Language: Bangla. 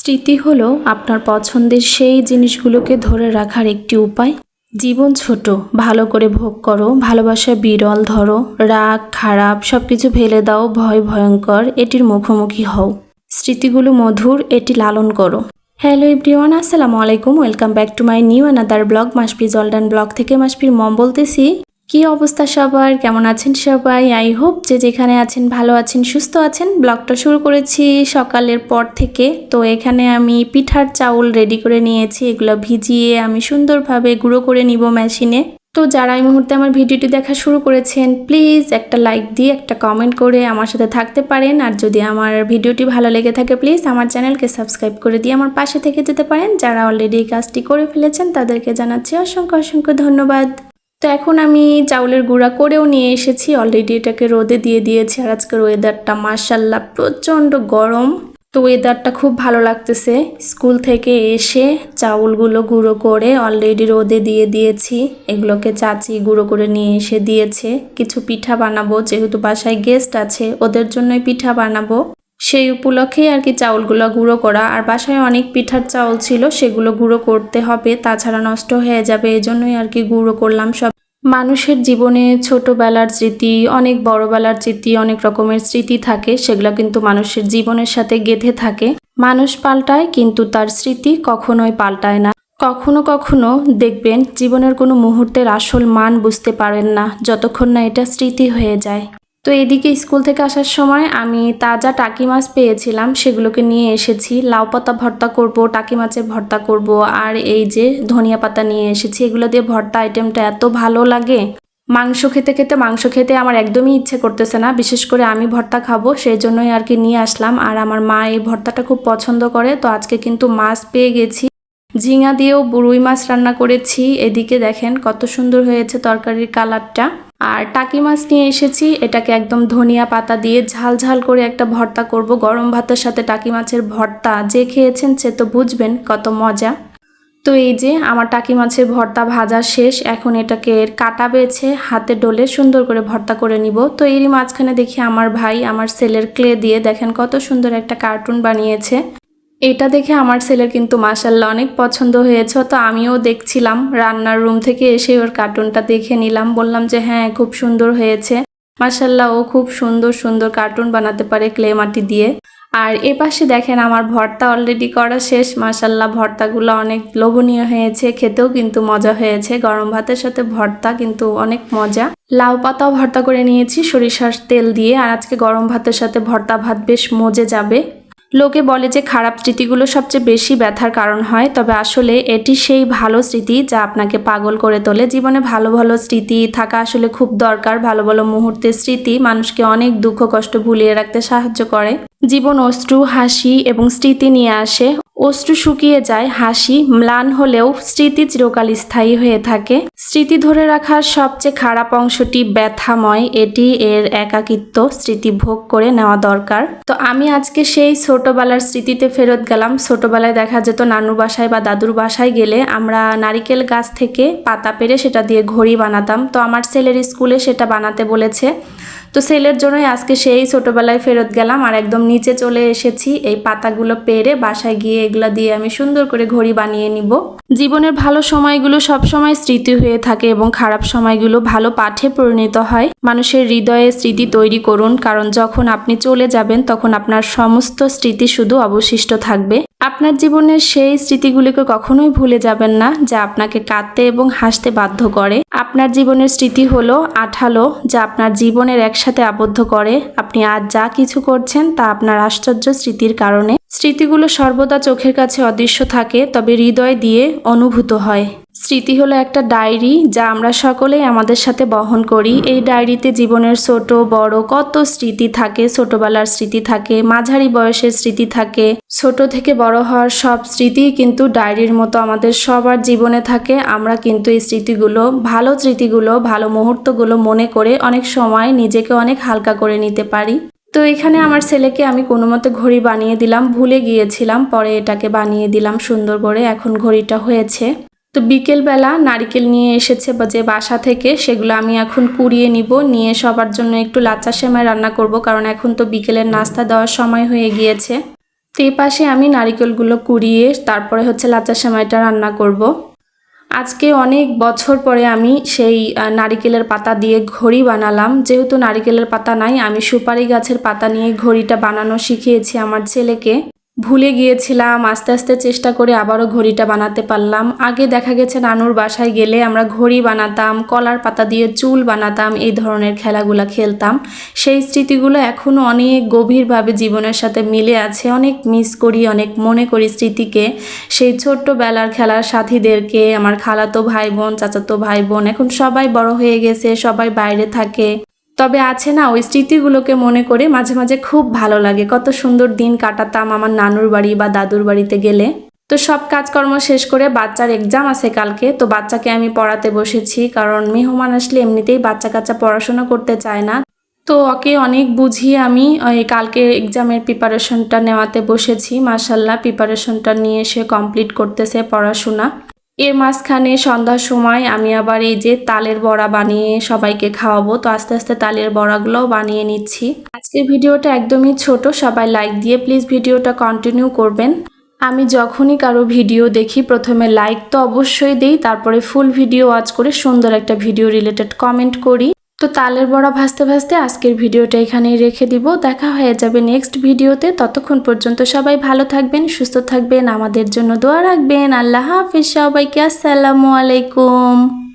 স্মৃতি হলো আপনার পছন্দের সেই জিনিসগুলোকে ধরে রাখার একটি উপায়। জীবন ছোট, ভালো করে ভোগ করো, ভালোবাসা বিরল ধরো, রাগ খারাপ সবকিছু ফেলে দাও, ভয় ভয়ঙ্কর এটির মুখোমুখি হও। স্মৃতিগুলো মধুর, এটি লালন করো। হ্যালো এভরিওয়ান, আসসালামু আলাইকুম, welcome back to my new another blog. Masfi জলডান ব্লগ থেকে মাসফির মম বলতেছি। কি অবস্থা সবার, কেমন আছেন সবাই? আই হোপ যে যেখানে আছেন ভালো আছেন, সুস্থ আছেন। ব্লগটা শুরু করেছি সকালের পর থেকে। তো এখানে আমি পিঠার চাউল রেডি করে নিয়েছি, এগুলো ভিজিয়ে আমি সুন্দরভাবে গুঁড়ো করে নিব মেশিনে। তো যারা এই মুহূর্তে আমার ভিডিওটি দেখা শুরু করেছেন, প্লিজ একটা লাইক দিয়ে একটা কমেন্ট করে আমার সাথে থাকতে পারেন। আর যদি আমার ভিডিওটি ভালো লেগে থাকে, প্লিজ আমার চ্যানেলকে সাবস্ক্রাইব করে দিয়ে আমার পাশে থেকে যেতে পারেন। যারা অলরেডি এই কাজটি করে ফেলেছেন তাদেরকে জানাচ্ছি অসংখ্য অসংখ্য ধন্যবাদ। তো এখন আমি চাউলের গুঁড়া করেও নিয়ে এসেছি, অলরেডি এটাকে রোদে দিয়ে দিয়েছি। আর আজকের ওয়েদারটা মাশাল্লাহ প্রচণ্ড গরম, তো ওয়েদারটা খুব ভালো লাগতেছে। স্কুল থেকে এসে চাউলগুলো গুঁড়ো করে অলরেডি রোদে দিয়ে দিয়েছি। এগুলোকে চাচি গুঁড়ো করে নিয়ে এসে দিয়েছে। কিছু পিঠা বানাবো, যেহেতু বাসায় গেস্ট আছে ওদের জন্যই পিঠা বানাবো, সেই উপলক্ষেই আর কি চাউলগুলো গুঁড়ো করা। আর বাসায় অনেক পিঠার চাউল ছিল, সেগুলো গুঁড়ো করতে হবে, তাছাড়া নষ্ট হয়ে যাবে, এই জন্যই আর কি গুঁড়ো করলাম সব। মানুষের জীবনে ছোটবেলার স্মৃতি, অনেক বড়বেলার স্মৃতি, অনেক রকমের স্মৃতি থাকে, সেগুলো কিন্তু মানুষের জীবনের সাথে গেঁথে থাকে। মানুষ পাল্টায় কিন্তু তার স্মৃতি কখনোই পাল্টায় না। কখনো কখনো দেখবেন জীবনের কোনো মুহূর্তের আসল মান বুঝতে পারেন না যতক্ষণ না এটা স্মৃতি হয়ে যায়। তো এদিকে স্কুল থেকে আসার সময় আমি তাজা টাকি মাছ পেয়েছিলাম, সেগুলোকে নিয়ে এসেছি। লাউ পাতা ভর্তা করব, টাকি মাছের ভর্তা করব, আর এই যে ধনিয়া পাতা নিয়ে এসেছি। এগুলো দিয়ে ভর্তা আইটেমটা এত ভালো লাগে। মাংস খেতে আমার একদমই ইচ্ছে করতেছে না, বিশেষ করে আমি ভর্তা খাবো, সেই জন্যই আর কি নিয়ে আসলাম। আর আমার মা এই ভর্তাটা খুব পছন্দ করে, তো আজকে কিন্তু মাছ পেয়ে গেছি। ঝিঙা দিয়েও রুই মাছ রান্না করেছি। এদিকে দেখেন কত সুন্দর হয়েছে তরকারির কালারটা। আর টাকি মাছ নিয়ে এসেছি, এটাকে একদম ধনিয়া পাতা দিয়ে ঝাল ঝাল করে একটা ভর্তা করব। গরম ভাতের সাথে টাকি মাছের ভর্তা যে খেয়েছেন সে তো বুঝবেন কত মজা। তো এই যে আমার টাকি মাছের ভর্তা ভাজা শেষ, এখন এটাকে কাটা বেছে হাতে ডলে সুন্দর করে ভর্তা করে নিব। তো এরই মাঝখানে দেখি আমার ভাই আমার ছেলের ক্লে দিয়ে দেখেন কত সুন্দর একটা কার্টুন বানিয়েছে। এটা দেখে আমার ছেলের কিন্তু মাশাল্লাহ অনেক পছন্দ হয়েছে। তো আমিও দেখছিলাম, রান্নার রুম থেকে এসে ওর কার্টুনটা দেখে নিলাম, বললাম যে হ্যাঁ খুব সুন্দর হয়েছে। মাশাল্লাহ ও খুব সুন্দর সুন্দর কার্টুন বানাতে পারে ক্লে মাটি দিয়ে। আর এপাশে দেখেন আমার ভর্তা অলরেডি করা শেষ। মাশাল্লাহ ভর্তাগুলো অনেক লোভনীয় হয়েছে, খেতেও কিন্তু মজা হয়েছে। গরম ভাতের সাথে ভর্তা কিন্তু অনেক মজা। লাউ পাতাও ভর্তা করে নিয়েছি সরিষার তেল দিয়ে, আর আজকে গরম ভাতের সাথে ভর্তা ভাত বেশ মজে যাবে। লোকে বলে যে খারাপ স্মৃতিগুলো সবচেয়ে বেশি ব্যথার কারণ হয়, তবে আসলে এটি সেই ভালো স্মৃতি যা আপনাকে পাগল করে তোলে। জীবনে ভালো ভালো স্মৃতি থাকা আসলে খুব দরকার। ভালো ভালো মুহূর্তের স্মৃতি মানুষকে অনেক দুঃখ কষ্ট ভুলিয়ে রাখতে সাহায্য করে। জীবন অশ্রু, হাসি এবং স্মৃতি নিয়ে আসে। অশ্রু শুকিয়ে যায়, হাসি ম্লান হলেও স্মৃতি চিরকাল স্থায়ী হয়ে থাকে। স্মৃতি ধরে রাখার সবচেয়ে খারাপ অংশটি ব্যথাময়, এটি এর একাকিত্ব। স্মৃতি ভোগ করে নেওয়া দরকার। তো আমি আজকে সেই ছোটবেলার স্মৃতিতে ফেরত গেলাম। ছোটবেলায় দেখা যেত নানুর বাসায় বা দাদুর বাসায় গেলে আমরা নারিকেল গাছ থেকে পাতা পেড়ে সেটা দিয়ে ঘড়ি বানাতাম। তো আমার ছেলের স্কুলে সেটা বানাতে বলেছে, তো ছেলের জন্যই আজকে সেই ছোটবেলায় ফেরত গেলাম। আর একদম নিচে চলে এসেছি, এই পাতাগুলো পেরে বাসায় গিয়ে এগুলা দিয়ে আমি সুন্দর করে ঘড়ি বানিয়ে নিব। জীবনের ভালো সময়গুলো সব সময় স্মৃতি হয়ে থাকে এবং খারাপ সময়গুলো ভালো পাঠে পরিণত হয়। মানুষের হৃদয়ে স্মৃতি তৈরি করুন, কারণ যখন আপনি চলে যাবেন তখন আপনার সমস্ত স্মৃতি শুধু অবশিষ্ট থাকবে। আপনার জীবনের সেই স্মৃতিগুলিকে কখনোই ভুলে যাবেন না যা আপনাকে কাঁদতে এবং হাসতে বাধ্য করে। আপনার জীবনের স্মৃতি হলো আঠালো, যা আপনার জীবনের একসাথে আবদ্ধ করে। আপনি আজ যা কিছু করছেন তা আপনার আশ্চর্য স্মৃতির কারণে। স্মৃতিগুলো সর্বদা চোখের কাছে অদৃশ্য থাকে, তবে হৃদয় দিয়ে অনুভূত হয়। স্মৃতি হলো একটা ডায়েরি যা আমরা সকলেই আমাদের সাথে বহন করি। এই ডায়েরিতে জীবনের ছোট বড় কত স্মৃতি থাকে। ছোটবেলার স্মৃতি থাকে, মাঝারি বয়সের স্মৃতি থাকে, ছোট থেকে বড় হওয়ার সব স্মৃতি কিন্তু ডায়েরির মতো আমাদের সবার জীবনে থাকে। আমরা কিন্তু এই স্মৃতিগুলো, ভালো মুহূর্তগুলো মনে করে অনেক সময় নিজেকে অনেক হালকা করে নিতে পারি। তো এখানে আমার ছেলেকে আমি কোনো মতে ঘড়ি বানিয়ে দিলাম, ভুলে গিয়েছিলাম, পরে এটাকে বানিয়ে দিলাম সুন্দর করে। এখন ঘড়িটা হয়েছে। তো বিকেলবেলা নারকেল নিয়ে এসেছে যে বাসা থেকে, সেগুলো আমি এখন কুড়িয়ে নিব, নিয়ে সবার জন্য একটু লাচ্চা সেমাই রান্না করব, কারণ এখন তো বিকেলের নাস্তা দেওয়ার সময় হয়ে গিয়েছে। তো এই পাশে আমি নারিকেলগুলো কুড়িয়ে তারপরে হচ্ছে লাচ্চা সেমাইটা রান্না করব। আজকে অনেক বছর পরে আমি সেই নারিকেলের পাতা দিয়ে ঘড়ি বানালাম। যেহেতু নারিকেলের পাতা নাই, আমি সুপারি গাছের পাতা নিয়ে ঘড়িটা বানানো শিখিয়েছি আমার ছেলেকে। ভুলে গিয়েছিলাম, আস্তে আস্তে চেষ্টা করে আবারও ঘড়িটা বানাতে পারলাম। আগে দেখা গেছে নানুর বাসায় গেলে আমরা ঘড়ি বানাতাম, কলার পাতা দিয়ে চুল বানাতাম, এই ধরনের খেলাগুলো খেলতাম। সেই স্মৃতিগুলো এখনও অনেক গভীরভাবে জীবনের সাথে মিলে আছে। অনেক মিস করি, অনেক মনে করি স্মৃতিকে, সেই ছোট্টবেলার খেলার সাথীদেরকে, আমার খালাতো ভাই বোন, চাচাতো ভাই বোন। এখন সবাই বড় হয়ে গেছে, সবাই বাইরে থাকে। তবে আছে না, ওই স্মৃতিগুলোকে মনে করে মাঝে মাঝে খুব ভালো লাগে। কত সুন্দর দিন কাটাতাম আমার নানুর বাড়ি বা দাদুর বাড়িতে গেলে। তো সব কাজকর্ম শেষ করে বাচ্চার এক্সাম আছে কালকে, তো বাচ্চাকে আমি পড়াতে বসেছি, কারণ মেহমান আসলে এমনিতেই বাচ্চা কাচ্চা পড়াশোনা করতে চায় না। তো ওকে অনেক বুঝিয়ে আমি ওই কালকে এক্সামের প্রিপারেশনটা নেওয়াতে বসেছি। মাশাল্লাহ, প্রিপারেশনটা নিয়ে সে কমপ্লিট করতেছে পড়াশোনা। এর মাঝখানে সন্ধ্যার সময় আমি আবার এই যে তালের বড়া বানিয়ে সবাইকে খাওয়াবো, তো আস্তে আস্তে তালের বড়াগুলোও বানিয়ে নিচ্ছি। আজকের ভিডিওটা একদমই ছোট, সবাই লাইক দিয়ে প্লিজ ভিডিওটা কন্টিনিউ করবেন। আমি যখনই কারো ভিডিও দেখি প্রথমে লাইক তো অবশ্যই দেই, তারপরে ফুল ভিডিও ওয়াচ করে সুন্দর একটা ভিডিও রিলেটেড কমেন্ট করি। তো তালের বড়া ভাজতে ভাজতে আজকের ভিডিওটা এখানেই রেখে দিব। দেখা হয়ে যাবে নেক্সট ভিডিওতে। ততক্ষণ পর্যন্ত সবাই ভালো থাকবেন, সুস্থ থাকবেন, আমাদের জন্য দোয়া রাখবেন। আল্লাহ হাফিজ সবাইকে। আসসালামু আলাইকুম।